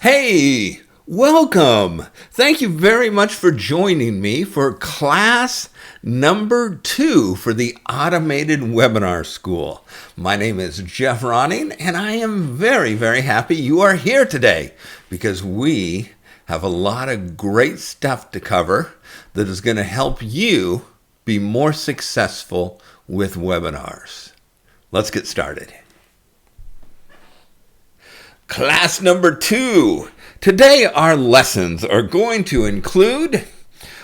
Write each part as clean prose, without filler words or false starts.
Hey, welcome. Thank you very much for joining me for class number 2 for the Automated Webinar School. My name is Geoff Ronning, and I am very, very happy you are here today because we have a lot of great stuff to cover that is going to help you be more successful with webinars. Let's get started. Class number 2. Today our lessons are going to include,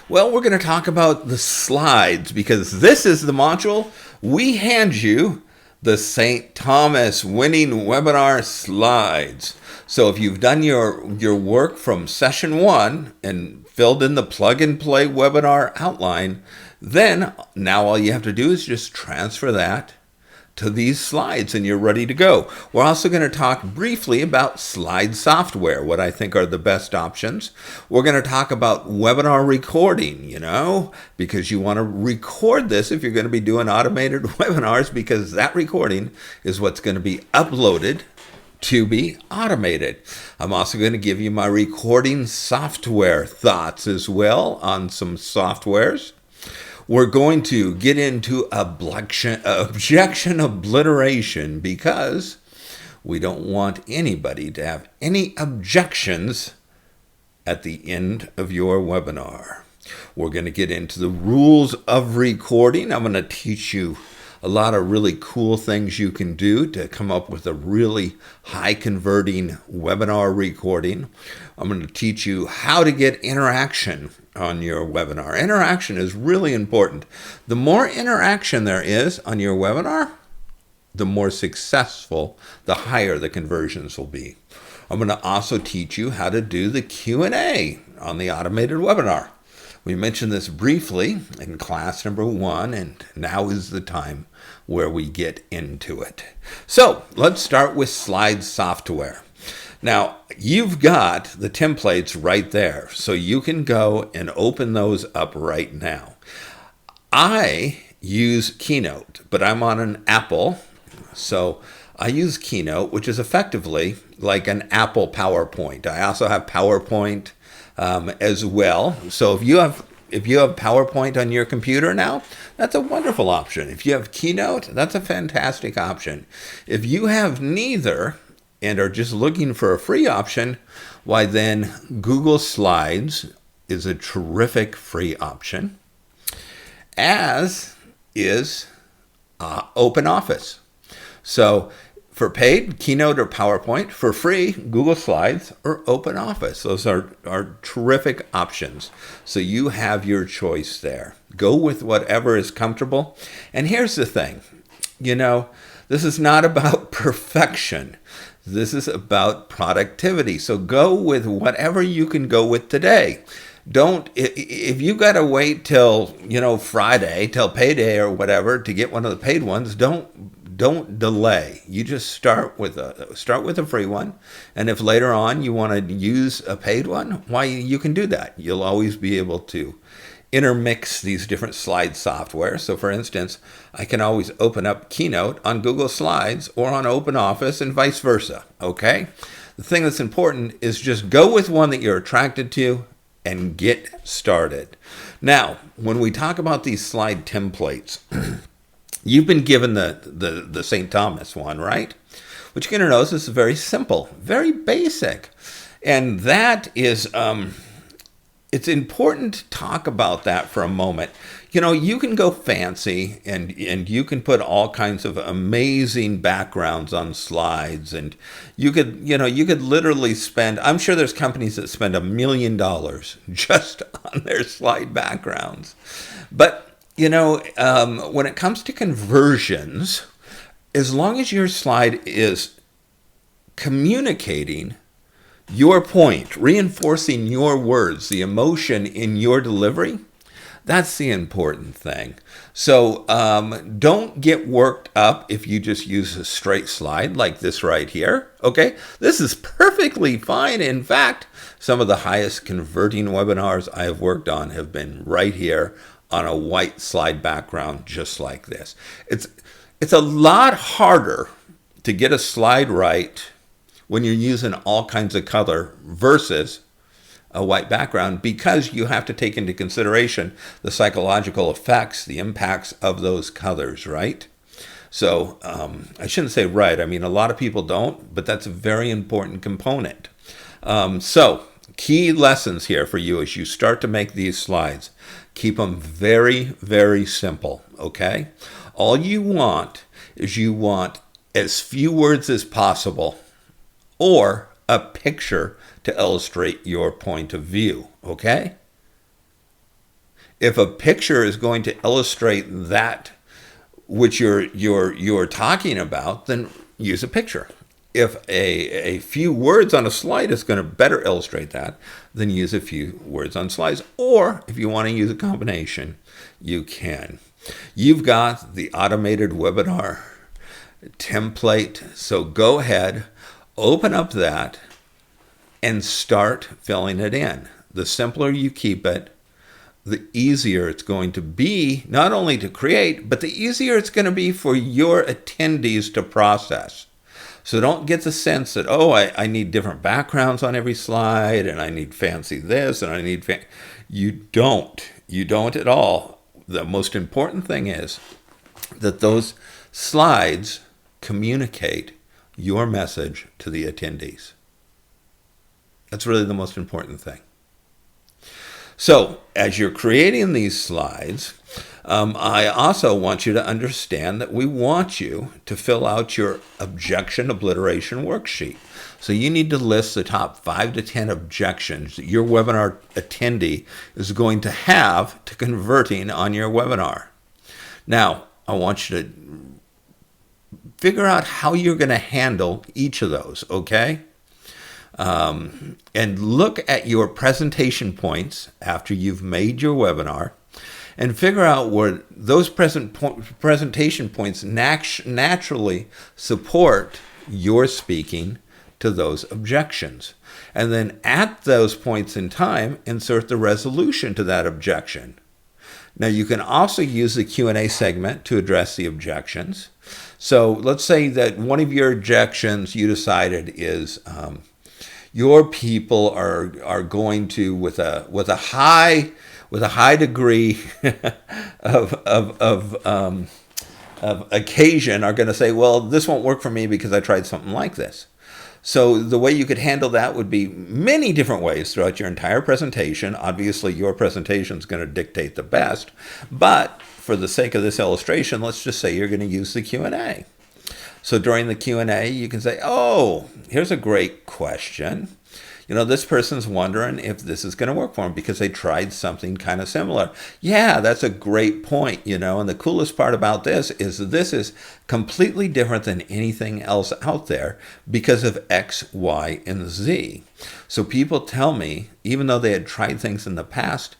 we're going to talk about the slides because this is the module. We hand you the St. Thomas Winning Webinar Slides. So if you've done your work from session 1 and filled in the plug and play webinar outline, then now all you have to do is just transfer that to these slides and you're ready to go. We're also going to talk briefly about slide software, what I think are the best options. We're going to talk about webinar recording, because you want to record this if you're going to be doing automated webinars, because that recording is what's going to be uploaded to be automated. I'm also going to give you my recording software thoughts as well on some softwares. We're going to get into objection obliteration because we don't want anybody to have any objections at the end of your webinar. We're going to get into the rules of recording. I'm going to teach you a lot of really cool things you can do to come up with a really high converting webinar recording. I'm going to teach you how to get interaction on your webinar. Interaction is really important. The more interaction there is on your webinar, the more successful, the higher the conversions will be. I'm going to also teach you how to do the Q&A on the automated webinar. We mentioned this briefly in class number 1, and now is the time where we get into it. So let's start with slide software. Now, you've got the templates right there, so you can go and open those up right now. I use Keynote, but I'm on an Apple, so I use Keynote, which is effectively like an Apple PowerPoint. I also have PowerPoint as well. So if you have PowerPoint on your computer now, that's a wonderful option. If you have Keynote, that's a fantastic option. If you have neither and are just looking for a free option, why then Google Slides is a terrific free option, as is OpenOffice. So for paid, Keynote or PowerPoint. For free, Google Slides or OpenOffice. Those are terrific options. So you have your choice there. Go with whatever is comfortable. And here's the thing. This is not about perfection. This is about productivity. So go with whatever you can go with today. If you got to wait till, Friday, till payday or whatever to get one of the paid ones, don't delay. You just start with a free one, and if later on you want to use a paid one, why, you can do that. You'll always be able to intermix these different slide software. So for instance, I can always open up Keynote on Google Slides or on OpenOffice and vice versa, okay? The thing that's important is just go with one that you're attracted to and get started. Now, when we talk about these slide templates, you've been given the St. Thomas one, right? What you're going to notice is very simple, very basic. And that is, it's important to talk about that for a moment. You can go fancy and you can put all kinds of amazing backgrounds on slides, and you could literally spend, I'm sure there's companies that spend $1 million just on their slide backgrounds. But when it comes to conversions, as long as your slide is communicating your point, reinforcing your words, the emotion in your delivery, that's the important thing. So don't get worked up if you just use a straight slide like this right here. Okay, this is perfectly fine. In fact, some of the highest converting webinars I have worked on have been right here on a white slide background just like this. It's a lot harder to get a slide right when you're using all kinds of color versus a white background, because you have to take into consideration the psychological effects, the impacts of those colors, right? So I shouldn't say right. I mean, a lot of people don't, but that's a very important component. So key lessons here for you as you start to make these slides. Keep them very, very simple, okay? All you want is you want as few words as possible or a picture to illustrate your point of view, okay? If a picture is going to illustrate that which you're talking about, then use a picture. If a few words on a slide is going to better illustrate that, then use a few words on slides. Or if you want to use a combination, you can. You've got the automated webinar template. So go ahead, open up that, and start filling it in. The simpler you keep it, the easier it's going to be, not only to create, but the easier it's going to be for your attendees to process. So don't get the sense that, oh, I need different backgrounds on every slide, and I need fancy this, and I need You don't. You don't at all. The most important thing is that those slides communicate your message to the attendees. That's really the most important thing. So as you're creating these slides, I also want you to understand that we want you to fill out your objection obliteration worksheet. So you need to list the top 5 to 10 objections that your webinar attendee is going to have to converting on your webinar. Now, I want you to figure out how you're going to handle each of those, okay? And look at your presentation points after you've made your webinar and figure out where those presentation points naturally support your speaking to those objections. And then at those points in time, insert the resolution to that objection. Now, you can also use the Q&A segment to address the objections. So let's say that one of your objections you decided is your people are going to, with a high degree of occasion, are going to say, well, this won't work for me because I tried something like this. So the way you could handle that would be many different ways throughout your entire presentation. Obviously, your presentation is going to dictate the best, but for the sake of this illustration, let's just say you're going to use the Q&A. So during the Q&A, you can say, oh, here's a great question. You know, this person's wondering if this is going to work for them because they tried something kind of similar. Yeah, that's a great point, you know, and the coolest part about this is completely different than anything else out there because of X, Y, and Z. So people tell me, even though they had tried things in the past,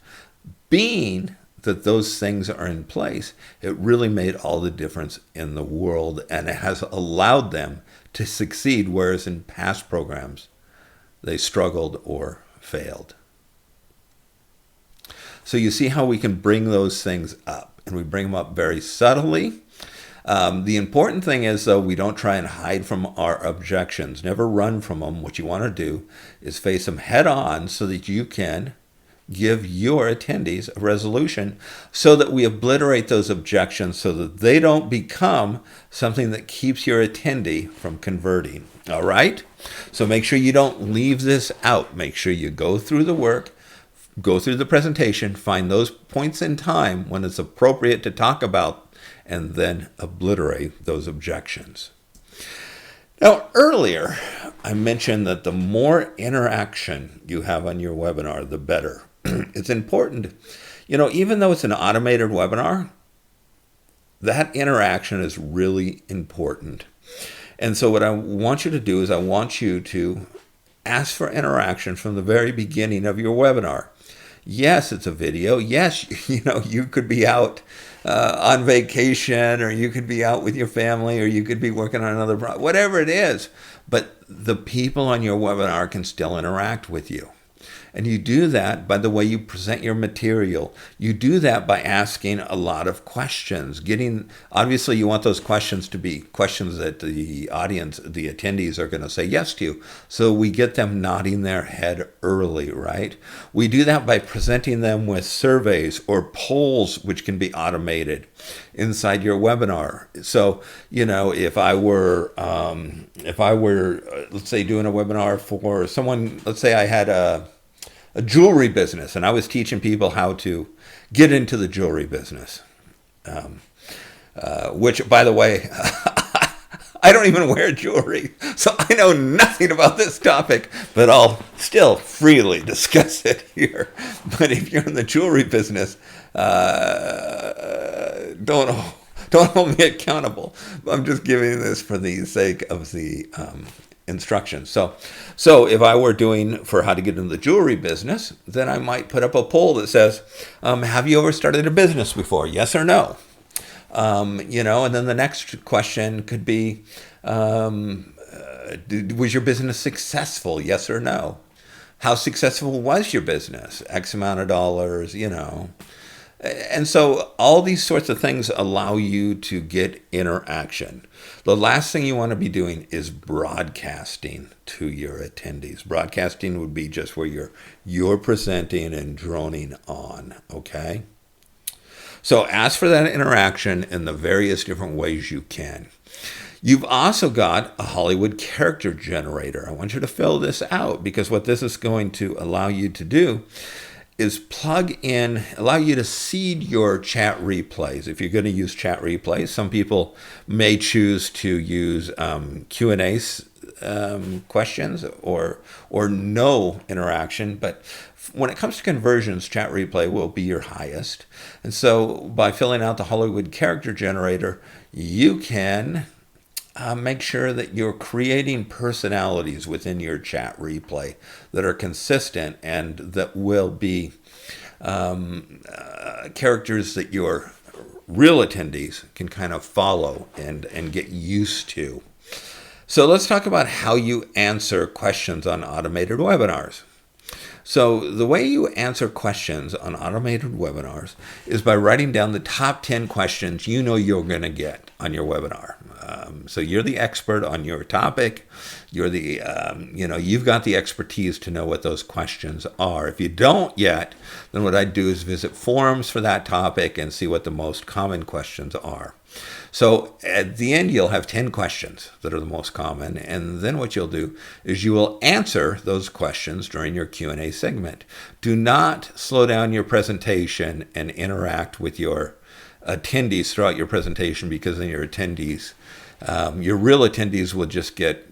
being that those things are in place, it really made all the difference in the world, and it has allowed them to succeed, whereas in past programs, they struggled or failed. So you see how we can bring those things up, and we bring them up very subtly. The important thing is, though, we don't try and hide from our objections. Never run from them. What you want to do is face them head on so that you can give your attendees a resolution so that we obliterate those objections so that they don't become something that keeps your attendee from converting. All right? So make sure you don't leave this out. Make sure you go through the work, go through the presentation, find those points in time when it's appropriate to talk about, and then obliterate those objections. Now, earlier, I mentioned that the more interaction you have on your webinar, the better. It's important. You know, even though it's an automated webinar, that interaction is really important. And so what I want you to do is I want you to ask for interaction from the very beginning of your webinar. Yes, it's a video. Yes, you know, you could be out on vacation, or you could be out with your family, or you could be working on another project, whatever it is. But the people on your webinar can still interact with you. And you do that by the way you present your material. You do that by asking a lot of questions. Obviously, you want those questions to be questions that the audience, the attendees are going to say yes to. So we get them nodding their head early, right? We do that by presenting them with surveys or polls, which can be automated inside your webinar. So, if I were, let's say, doing a webinar for someone, let's say I had a jewelry business, and I was teaching people how to get into the jewelry business, which, by the way, I don't even wear jewelry, so I know nothing about this topic, but I'll still freely discuss it here. But if you're in the jewelry business, don't hold me accountable. I'm just giving this for the sake of the instructions. So if I were doing for how to get into the jewelry business, then I might put up a poll that says, have you ever started a business before? Yes or no? And then the next question could be, was your business successful? Yes or no? How successful was your business? X amount of dollars, And so all these sorts of things allow you to get interaction. The last thing you want to be doing is broadcasting to your attendees. Broadcasting would be just where you're presenting and droning on, okay? So ask for that interaction in the various different ways you can. You've also got a Hollywood character generator. I want you to fill this out, because what this is going to allow you to do is allow you to seed your chat replays. If you're going to use chat replays, some people may choose to use Q&A questions or no interaction, but when it comes to conversions, chat replay will be your highest. And so by filling out the Hollywood character generator, you can make sure that you're creating personalities within your chat replay that are consistent and that will be characters that your real attendees can kind of follow and get used to. So let's talk about how you answer questions on automated webinars. So the way you answer questions on automated webinars is by writing down the top 10 questions you're going to get on your webinar. So you're the expert on your topic. You're the, you've got the expertise to know what those questions are. If you don't yet, then what I'd do is visit forums for that topic and see what the most common questions are. So at the end, you'll have 10 questions that are the most common. And then what you'll do is you will answer those questions during your Q&A segment. Do not slow down your presentation and interact with your attendees throughout your presentation, because then your attendees, your real attendees will just get,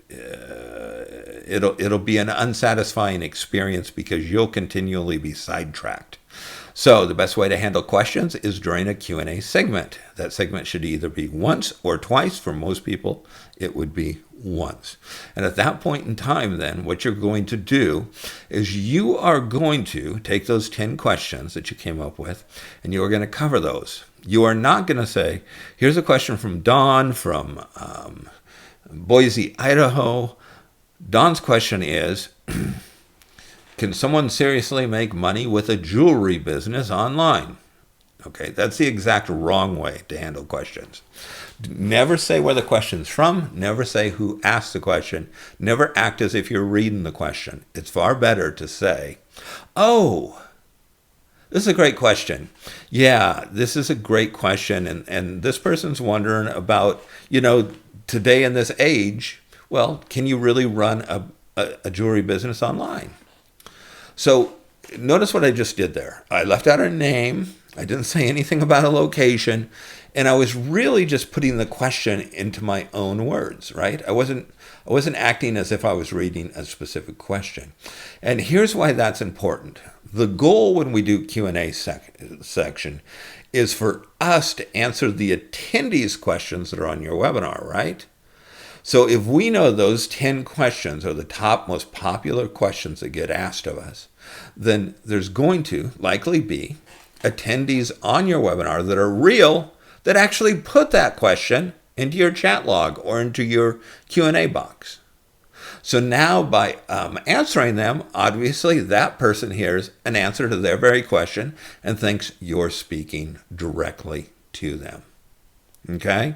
it'll be an unsatisfying experience because you'll continually be sidetracked. So the best way to handle questions is during a Q&A segment. That segment should either be once or twice. For most people, it would be once. And at that point in time, then, what you're going to do is you are going to take those 10 questions that you came up with, and you are going to cover those. You are not going to say, here's a question from Dawn from Boise, Idaho. Dawn's question is, can someone seriously make money with a jewelry business online? Okay, that's the exact wrong way to handle questions. Never say where the question's from. Never say who asked the question. Never act as if you're reading the question. It's far better to say, oh, this is a great question. Yeah, this is a great question. And this person's wondering about, today in this age, well, can you really run a jewelry business online? So notice what I just did there. I left out a name. I didn't say anything about a location. And I was really just putting the question into my own words, right? I wasn't acting as if I was reading a specific question. And here's why that's important. The goal when we do Q&A section is for us to answer the attendees' questions that are on your webinar, right? So if we know those 10 questions are the top most popular questions that get asked of us, then there's going to likely be attendees on your webinar that are real, that actually put that question into your chat log or into your Q&A box. So now by answering them, obviously that person hears an answer to their very question and thinks you're speaking directly to them. Okay?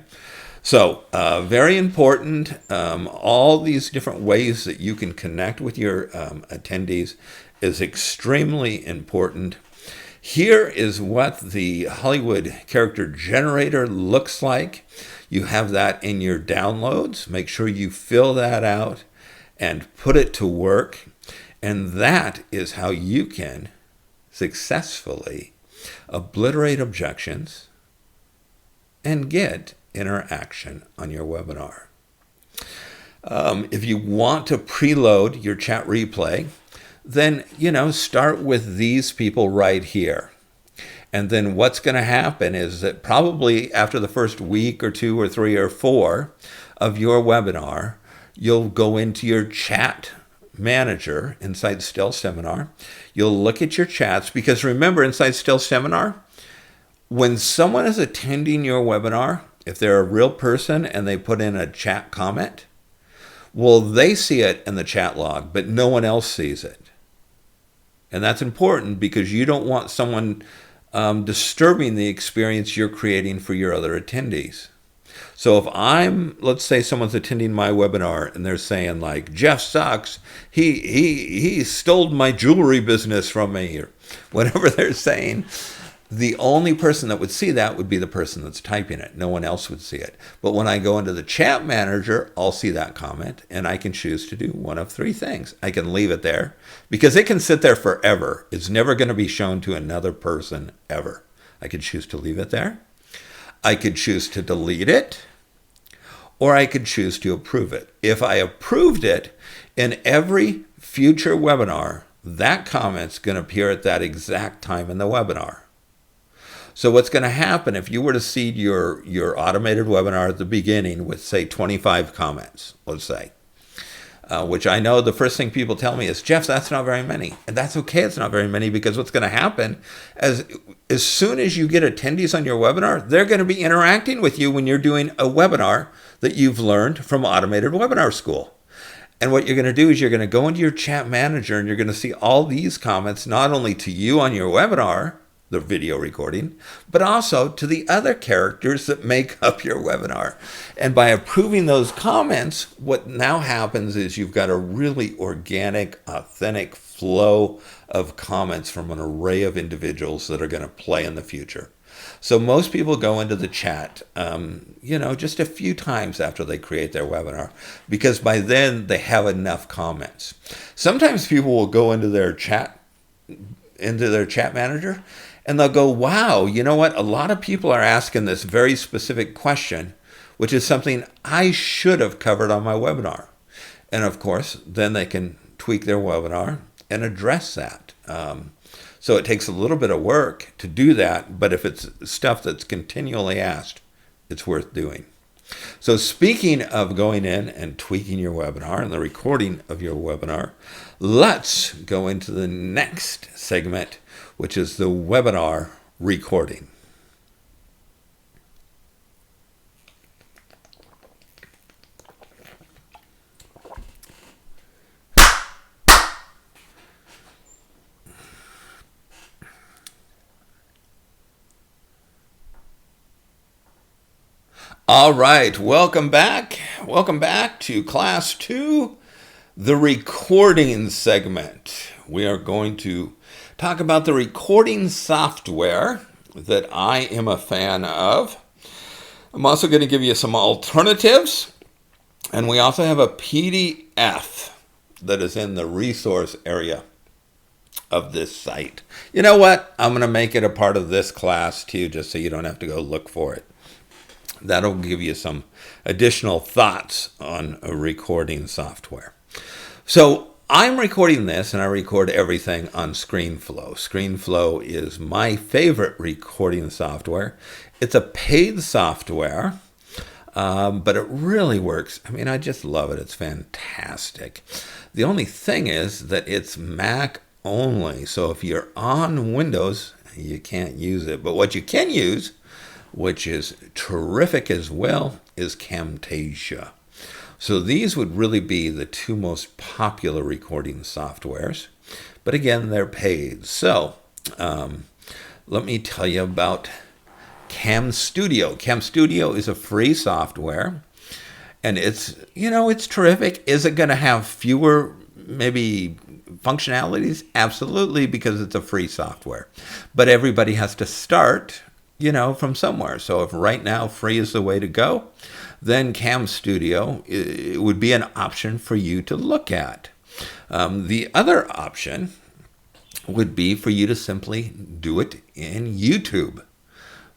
So very important. All these different ways that you can connect with your attendees is extremely important. Here is what the Hollywood character generator looks like. You have that in your downloads. Make sure you fill that out and put it to work. And that is how you can successfully obliterate objections and get interaction on your webinar. If you want to preload your chat replay, then, start with these people right here. And then what's going to happen is that probably after the first week or 2 or 3 or 4 of your webinar, you'll go into your chat manager inside StealthSeminar. You'll look at your chats, because remember, inside StealthSeminar, when someone is attending your webinar, if they're a real person and they put in a chat comment, well, they see it in the chat log, but no one else sees it. And that's important because you don't want someone disturbing the experience you're creating for your other attendees. So if let's say someone's attending my webinar and they're saying like, Geoff sucks, he stole my jewelry business from me, or whatever they're saying, the only person that would see that would be the person that's typing it. No one else would see it. But when I go into the chat manager, I'll see that comment, and I can choose to do one of 3 things. I can leave it there, because it can sit there forever. It's never going to be shown to another person ever. I could choose to leave it there. I could choose to delete it, or I could choose to approve it. If I approved it, in every future webinar, that comment's going to appear at that exact time in the webinar. So what's going to happen if you were to seed your automated webinar at the beginning with, say, 25 comments, let's say, which I know the first thing people tell me is, Geoff, that's not very many. And that's okay, it's not very many, because what's going to happen as soon as you get attendees on your webinar, they're going to be interacting with you when you're doing a webinar that you've learned from Automated Webinar School. And what you're going to do is you're going to go into your chat manager and you're going to see all these comments, not only to you on your webinar, the video recording, but also to the other characters that make up your webinar. And by approving those comments, what now happens is you've got a really organic, authentic flow of comments from an array of individuals that are going to play in the future. So most people go into the chat, just a few times after they create their webinar, because by then they have enough comments. Sometimes people will go into their chat manager, and they'll go, wow, you know what? A lot of people are asking this very specific question, which is something I should have covered on my webinar. And of course, then they can tweak their webinar and address that. So it takes a little bit of work to do that, but if it's stuff that's continually asked, it's worth doing. So speaking of going in and tweaking your webinar and the recording of your webinar, let's go into the next segment, which is the webinar recording. All right, welcome back. Welcome back to Class 2, the recording segment. We are going to talk about the recording software that I am a fan of. I'm also going to give you some alternatives, and we also have a PDF that is in the resource area of this site. You know what? I'm going to make it a part of this class too, just so you don't have to go look for it. That'll give you some additional thoughts on a recording software. So I'm recording this, and I record everything on ScreenFlow. ScreenFlow is my favorite recording software. It's a paid software, but it really works. I mean, I just love it. It's fantastic. The only thing is that it's Mac only. So if you're on Windows, you can't use it. But what you can use, which is terrific as well, is Camtasia. So these would really be the two most popular recording softwares. But again, they're paid. So let me tell you about Cam Studio. Cam Studio is a free software, and it's terrific. Is it going to have fewer maybe functionalities? Absolutely, because it's a free software. But everybody has to start, from somewhere. So if right now free is the way to go, then Cam Studio it would be an option for you to look at. The other option would be for you to simply do it in YouTube.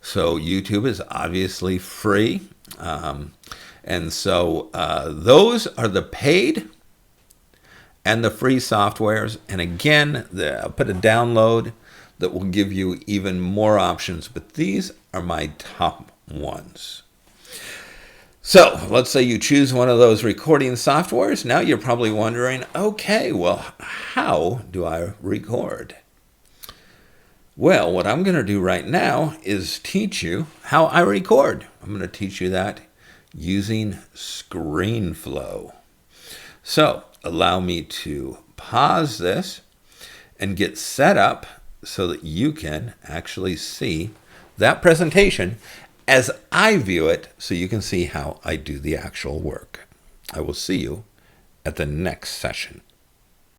So YouTube is obviously free. And so those are the paid and the free softwares. And again, I'll put a download that will give you even more options. But these are my top ones. So let's say you choose one of those recording softwares. Now you're probably wondering, okay, well, how do I record? Well, what I'm going to do right now is teach you how I record. I'm going to teach you that using ScreenFlow. So allow me to pause this and get set up so that you can actually see that presentation as I view it, so you can see how I do the actual work. I will see you at the next session.